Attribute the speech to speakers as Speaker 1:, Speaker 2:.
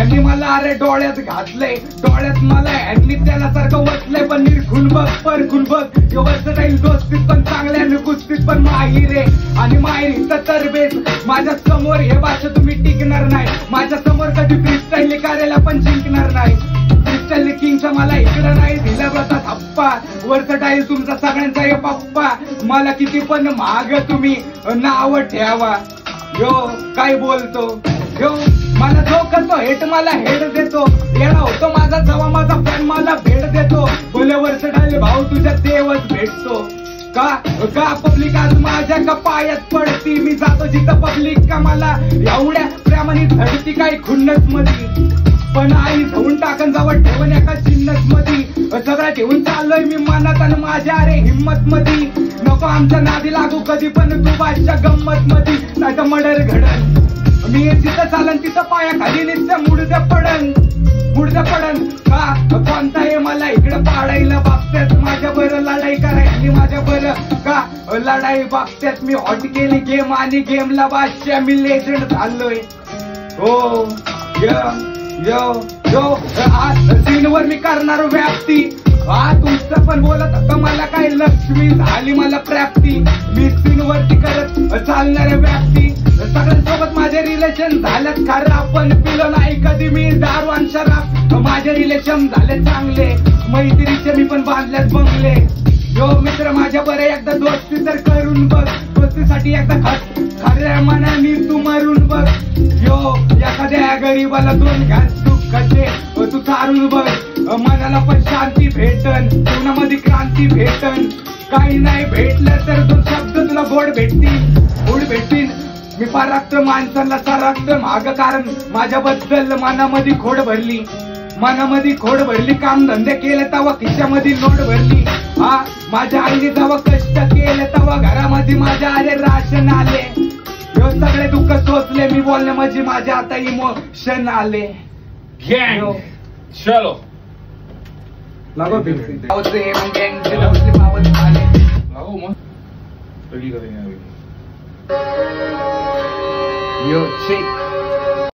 Speaker 1: यांनी मला अरे डोळ्यात घातलंय, डोळ्यात मला यांनी त्याला सारखं वचलंय. पण निरखून बघ, परखून बघ, व्यवस्थित राहील दोस्तीत पण चांगल्या कुस्तीत पण माहिर आहे. आणि माहिरीचा तरबेज माझ्या समोर हे भाषा तुम्ही टिकणार नाही. माझ्या समोर कधी फ्रीस्टाईल करायला पण जिंकणार नाही. फ्रीस्टाईल किंगचा मला इकडं नाही दिला बसा थप्पा. वर्सटाईल तुमचा सगळ्यांचा हे पप्पा. मला किती पण माग तुम्ही नाव ठेवा. यो काय बोलतो यो, मला जो करतो हेट मला हेड देतो. येणा होतो माझा जवा माझा फॅन मला भेट देतो. बोले वर्सटाईल भाऊ तुझ्या देवच भेटतो. का पब्लिक आज माझ्या का पायात पडती. मी जातो जिथं पब्लिक का मला एवढ्या प्रेमाने धडती काही खुन्नस मधी. पण आई धुवून टाकन जवळ ठेवून एका चिन्नस मधी. सगळं ठेवून चाललोय मी मनात आणि माझ्या अरे हिम्मत मधी. नको आमच्या नादी लागू कधी पण तू बादच्या गंमत मधी. नाही तर मर्डर घडन मी जिथं चालन तिथं पाया खाली नित्य मुडद्या पडन. का कोणता हे मला इकडं पाडायला बाबत्यात. माझ्या बरं लढाई करायची माझ्या बरं का लढाई बाबत्यात. मी हॉट केली गेम आणि गेमला बादशाह मी लेजंड झालोय. हो यो सीनवर मी करणार व्याप्ती. तुमचं पण बोलत होतं मला काय लक्ष्मी झाली मला प्राप्ती. मी सीनवरती करत चालणाऱ्या व्याप्ती. सगळ्यांसोबत माझे रिलेशन झालेत खराब पण पिलो नाही कधी मी दारू आणि शराब. माझे रिलेशन झाले चांगले, मैत्रीचे मी पण बांधल्यात बंगले. यो मित्र माझ्या बरे एकदा दोस्ती तर करून बघ. दोस्तीसाठी एकदा खऱ्या मनाने तू मरून बघ. यो एखाद्या गरीबाला 2 घास दुःखाचे तू चारून बघ. मनाला पण शांती भेटन, जीवनामध्ये क्रांती भेटन. काही नाही भेटलं तर 2 शब्द तुला गोड भेटतील. मी पराक्त माणसांना सराक्त माग कारण माझ्याबद्दल मनामध्ये खोड भरली. काम धंदे केले तेव्हा खिशामध्ये नोट भरली. माझ्या आईने जेव्हा कष्ट केले तेव्हा घरामध्ये माझ्या अरे राशन आले. सगळे दुःख सोचले मी बोलणे म्हणजे माझ्या आता इमोशन आले.
Speaker 2: गँग चलो
Speaker 1: लागो
Speaker 2: मग स्टडी करेंगे.
Speaker 1: यो चेक